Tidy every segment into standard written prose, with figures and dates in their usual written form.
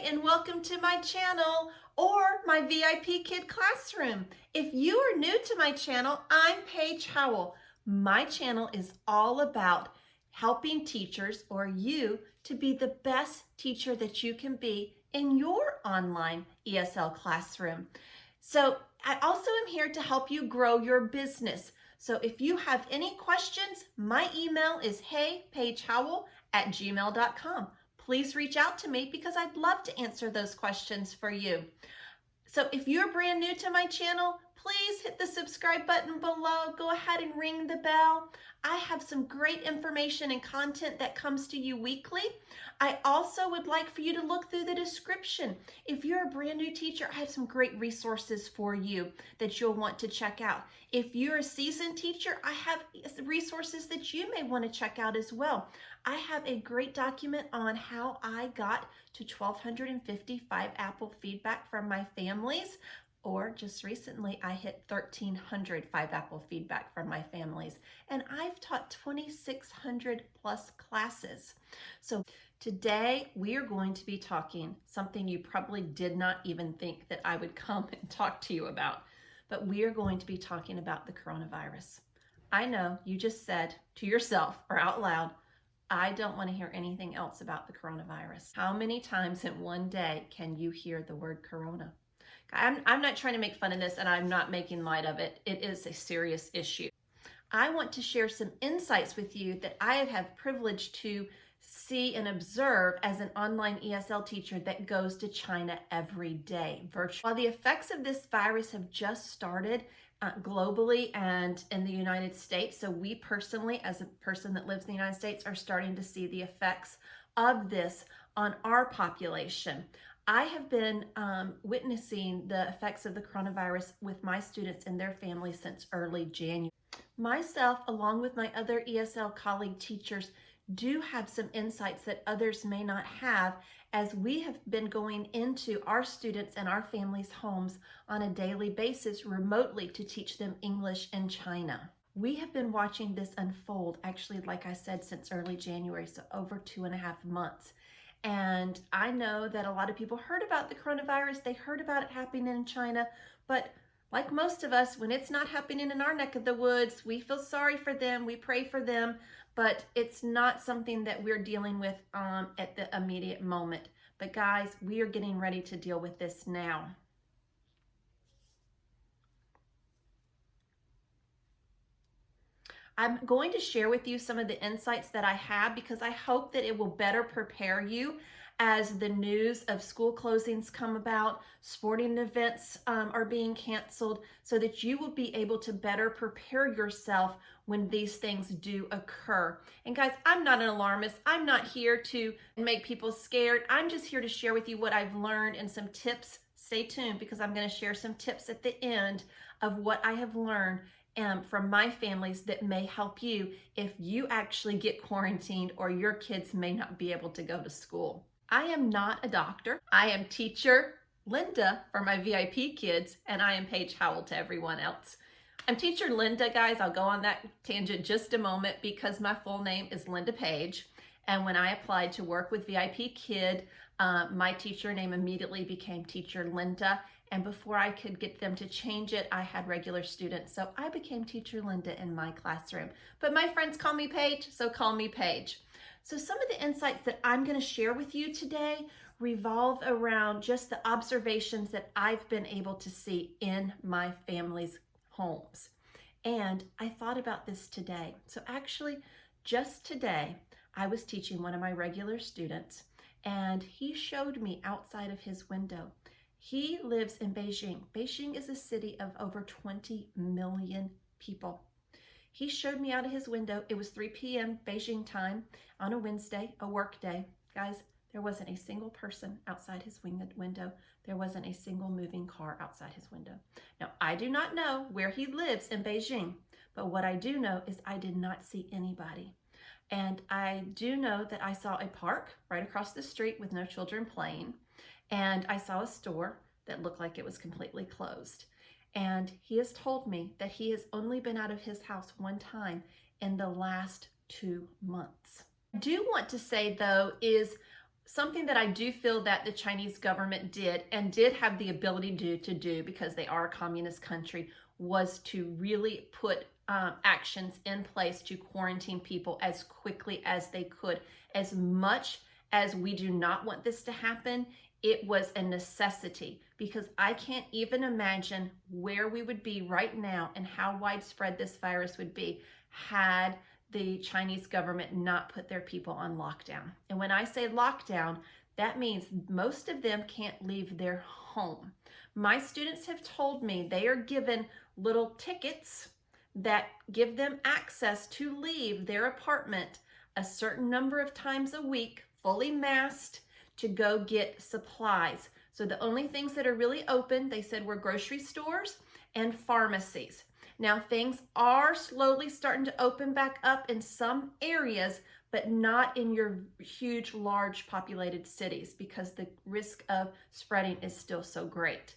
and welcome to my channel or my VIP Kid classroom. If you are new to my channel, I'm Paige Howell. My channel is all about helping teachers or you to be the best teacher that you can be in your online ESL classroom. So I also am here to help you grow your business. So if you have any questions, my email is heypaigehowell@gmail.com. Please reach out to me because I'd love to answer those questions for you. So if you're brand new to my channel, please hit the subscribe button below. Go ahead and ring the bell. I have some great information and content that comes to you weekly. I also would like for you to look through the description. If you're a brand new teacher, I have some great resources for you that you'll want to check out. If you're a seasoned teacher, I have resources that you may want to check out as well. I have a great document on how I got to 1,255 Apple feedback from my families. Or just recently, I hit 1,300 Apple feedback from my families. And I've taught 2,600 plus classes. So today we are going to be talking something you probably did not even think that I would come and talk to you about. But we are going to be talking about the coronavirus. I know you just said to yourself or out loud, I don't want to hear anything else about the coronavirus. How many times in one day can you hear the word corona? I'm not trying to make fun of this and I'm not making light of it. It is a serious issue. I want to share some insights with you that I have had privilege to see and observe as an online ESL teacher that goes to China every day, virtually. While the effects of this virus have just started globally and in the United States, so we personally, as a person that lives in the United States, are starting to see the effects of this on our population. I have been witnessing the effects of the coronavirus with my students and their families since early January. Myself, along with my other ESL colleague teachers, do have some insights that others may not have, as we have been going into our students and our families' homes on a daily basis remotely to teach them English in China. We have been watching this unfold, actually, like I said, since early January, so over 2.5 months. And I know that a lot of people heard about the coronavirus. They heard about it happening in China, but like most of us, when it's not happening in our neck of the woods, we feel sorry for them, we pray for them, but it's not something that we're dealing with at the immediate moment. But guys, we are getting ready to deal with this now. I'm going to share with you some of the insights that I have because I hope that it will better prepare you as the news of school closings come about, sporting events are being canceled, so that you will be able to better prepare yourself when these things do occur. And guys, I'm not an alarmist. I'm not here to make people scared. I'm just here to share with you what I've learned and some tips. Stay tuned because I'm going to share some tips at the end of what I have learned from my families that may help you if you actually get quarantined or your kids may not be able to go to school. I am not a doctor. I am teacher Linda for my VIP kids, and I am Paige Howell to everyone else. I'm teacher Linda, guys. I'll go on that tangent just a moment because my full name is Linda Page. And when I applied to work with VIP Kid, my teacher name immediately became Teacher Linda. And before I could get them to change it, I had regular students. So I became Teacher Linda in my classroom. But my friends call me Paige, so call me Paige. So some of the insights that I'm going to share with you today revolve around just the observations that I've been able to see in my family's homes. And I thought about this today. So actually, just today, I was teaching one of my regular students, and he showed me outside of his window. He lives in Beijing. Beijing is a city of over 20 million people. He showed me out of his window. It was 3 p.m. Beijing time on a Wednesday, a work day. Guys, there wasn't a single person outside his window. There wasn't a single moving car outside his window. Now, I do not know where he lives in Beijing, but what I do know is I did not see anybody. And I do know that I saw a park right across the street with no children playing. And I saw a store that looked like it was completely closed. And he has told me that he has only been out of his house one time in the last 2 months. I do want to say, though, is something that I do feel that the Chinese government did and did have the ability to do because they are a communist country was to really put actions in place to quarantine people as quickly as they could. As much as we do not want this to happen, it was a necessity, because I can't even imagine where we would be right now and how widespread this virus would be had the Chinese government not put their people on lockdown. And when I say lockdown, that means most of them can't leave their home. My students have told me they are given little tickets that give them access to leave their apartment a certain number of times a week, fully masked, to go get supplies. So the only things that are really open, they said, were grocery stores and pharmacies. Now, things are slowly starting to open back up in some areas, but not in your huge, large populated cities, because the risk of spreading is still so great.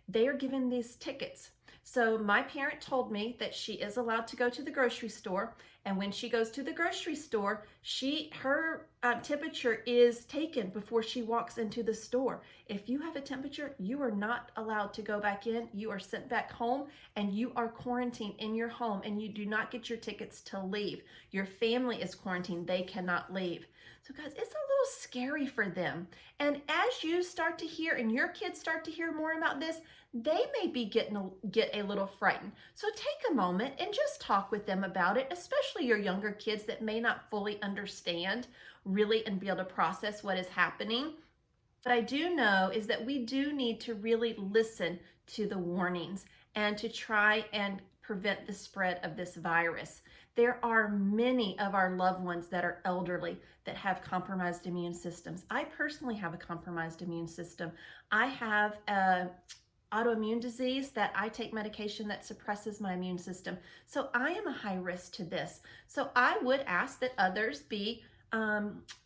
They are given these tickets. So my parent told me that she is allowed to go to the grocery store, and when she goes to the grocery store, her temperature is taken before she walks into the store. If you have a temperature, you are not allowed to go back in. You are sent back home, and you are quarantined in your home, and you do not get your tickets to leave. Your family is quarantined. They cannot leave. So guys, it's a little scary for them. And as you start to hear, and your kids start to hear more about this, they may be get a little frightened. So take a moment and just talk with them about it, especially your younger kids that may not fully understand really and be able to process what is happening. What I do know is that we do need to really listen to the warnings and to try and prevent the spread of this virus. There are many of our loved ones that are elderly that have compromised immune systems. I personally have a compromised immune system. I have a autoimmune disease that I take medication that suppresses my immune system. So I am a high risk to this. So I would ask that others be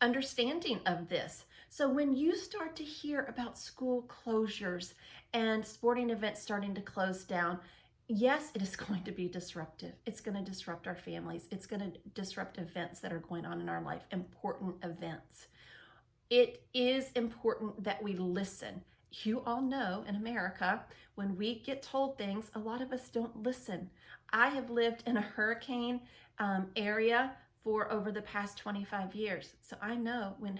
understanding of this. So when you start to hear about school closures and sporting events starting to close down, yes, it is going to be disruptive. It's going to disrupt our families. It's going to disrupt events that are going on in our life, important events. It is important that we listen. You all know in America, when we get told things, a lot of us don't listen. I have lived in a hurricane area for over the past 25 years. So I know when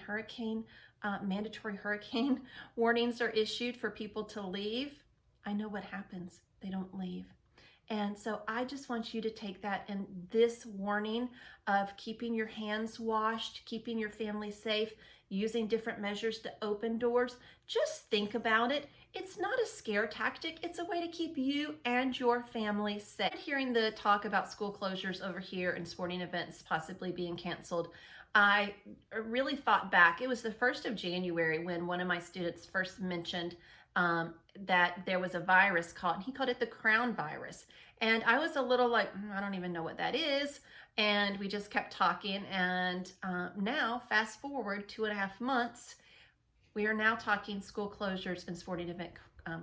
mandatory hurricane warnings are issued for people to leave, I know what happens. They don't leave. And so I just want you to take that, and this warning of keeping your hands washed, keeping your family safe, using different measures to open doors, just think about it. It's not a scare tactic. It's a way to keep you and your family safe. Hearing the talk about school closures over here and sporting events possibly being canceled, I really thought back. It was the 1st of January when one of my students first mentioned that there was a virus he called it the crown virus. And I was a little like, I don't even know what that is. And we just kept talking. And now, fast forward 2.5 months, we are now talking school closures and sporting event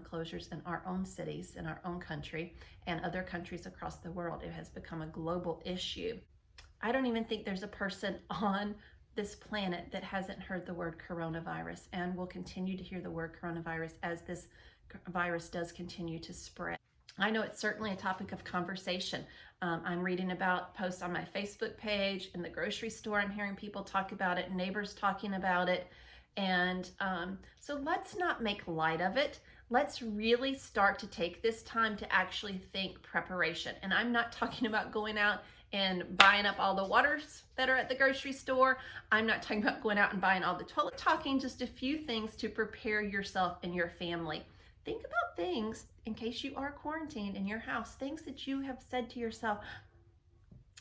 closures in our own cities, in our own country, and other countries across the world. It has become a global issue. I don't even think there's a person on this planet that hasn't heard the word coronavirus, and will continue to hear the word coronavirus as this virus does continue to spread. I know it's certainly a topic of conversation. I'm reading about posts on my Facebook page. In the grocery store, I'm hearing people talk about it, neighbors talking about it. And so let's not make light of it. Let's really start to take this time to actually think preparation. And I'm not talking about going out and buying up all the waters that are at the grocery store. I'm not talking about going out and buying all the toilet. I'm talking just a few things to prepare yourself and your family. Think about things in case you are quarantined in your house, things that you have said to yourself,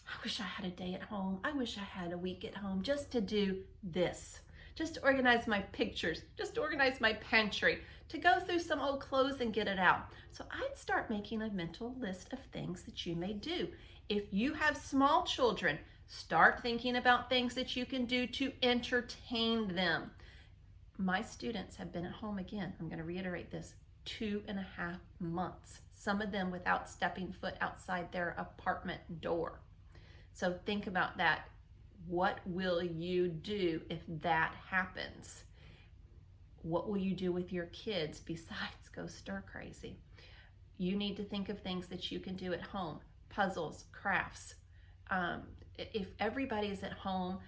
I wish I had a day at home. I wish I had a week at home just to do this, just to organize my pictures, just to organize my pantry, to go through some old clothes and get it out. So I'd start making a mental list of things that you may do. If you have small children, start thinking about things that you can do to entertain them. My students have been at home again, I'm going to reiterate this, 2.5 months, some of them without stepping foot outside their apartment door. So think about that. What will you do if that happens? What will you do with your kids besides go stir crazy? You need to think of things that you can do at home, puzzles, crafts. If everybody is at home,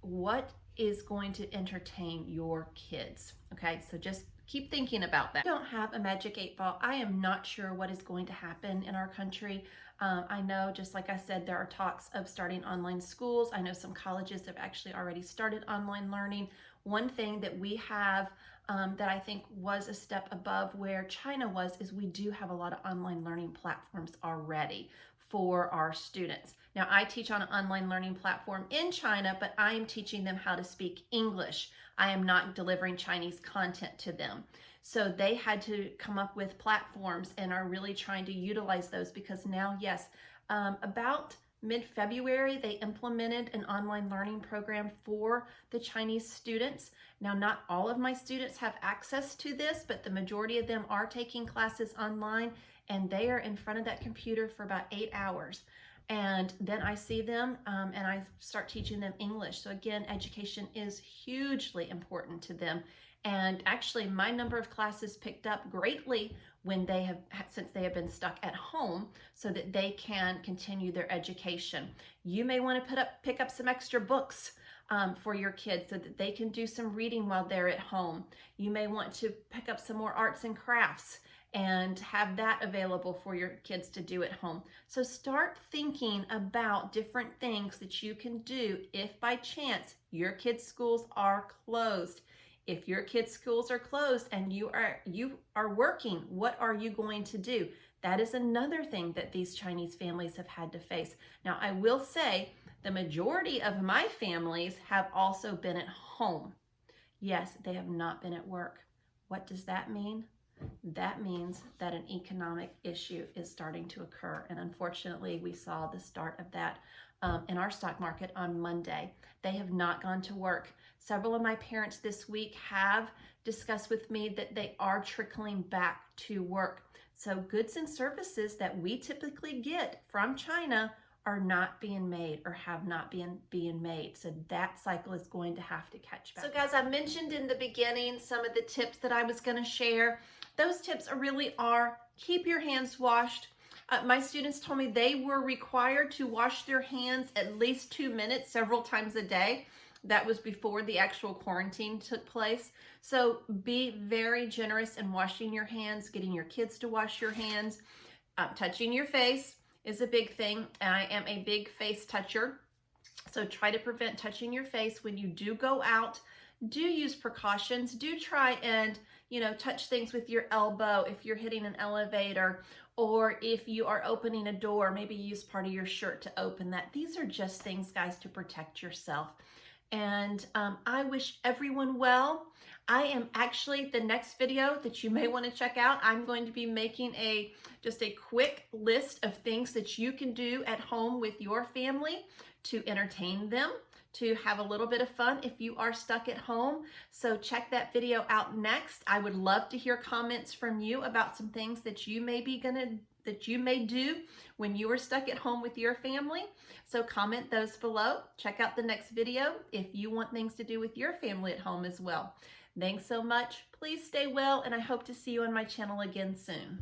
what is going to entertain your kids? Okay, so just keep thinking about that. I don't have a magic 8 ball. I am not sure what is going to happen in our country. I know, just like I said, there are talks of starting online schools. I know some colleges have actually already started online learning. One thing that we have that I think was a step above where China was is we do have a lot of online learning platforms already for our students. Now, I teach on an online learning platform in China, but I am teaching them how to speak English. I am not delivering Chinese content to them. So they had to come up with platforms and are really trying to utilize those, because now, yes, about mid-February, they implemented an online learning program for the Chinese students. Now, not all of my students have access to this, but the majority of them are taking classes online, and they are in front of that computer for about 8 hours. And then I see them and I start teaching them English. So again, education is hugely important to them. And actually, my number of classes picked up greatly since they have been stuck at home, so that they can continue their education. You may want to pick up some extra books for your kids so that they can do some reading while they're at home. You may want to pick up some more arts and crafts and have that available for your kids to do at home. So start thinking about different things that you can do if by chance your kids' schools are closed. If your kids' schools are closed and you are working, what are you going to do? That is another thing that these Chinese families have had to face. Now, I will say the majority of my families have also been at home. Yes, they have not been at work. What does that mean? That means that an economic issue is starting to occur. And unfortunately, we saw the start of that in our stock market on Monday. They have not gone to work. Several of my parents this week have discussed with me that they are trickling back to work. So goods and services that we typically get from China are not being made or have not been being made. So that cycle is going to have to catch back. So guys, I mentioned in the beginning some of the tips that I was going to share. Those tips really are keep your hands washed. My students told me they were required to wash their hands at least 2 minutes several times a day. That was before the actual quarantine took place. So be very generous in washing your hands, getting your kids to wash your hands. Touching your face is a big thing. I am a big face toucher. So try to prevent touching your face when you do go out. Do use precautions. Do try and, touch things with your elbow if you're hitting an elevator, or if you are opening a door, maybe use part of your shirt to open that. These are just things, guys, to protect yourself. And I wish everyone well. I am actually, the next video that you may want to check out, I'm going to be making just a quick list of things that you can do at home with your family to entertain them, to have a little bit of fun if you are stuck at home. So check that video out next. I would love to hear comments from you about some things that you may do when you are stuck at home with your family. So comment those below. Check out the next video if you want things to do with your family at home as well. Thanks so much. Please stay well, and I hope to see you on my channel again soon.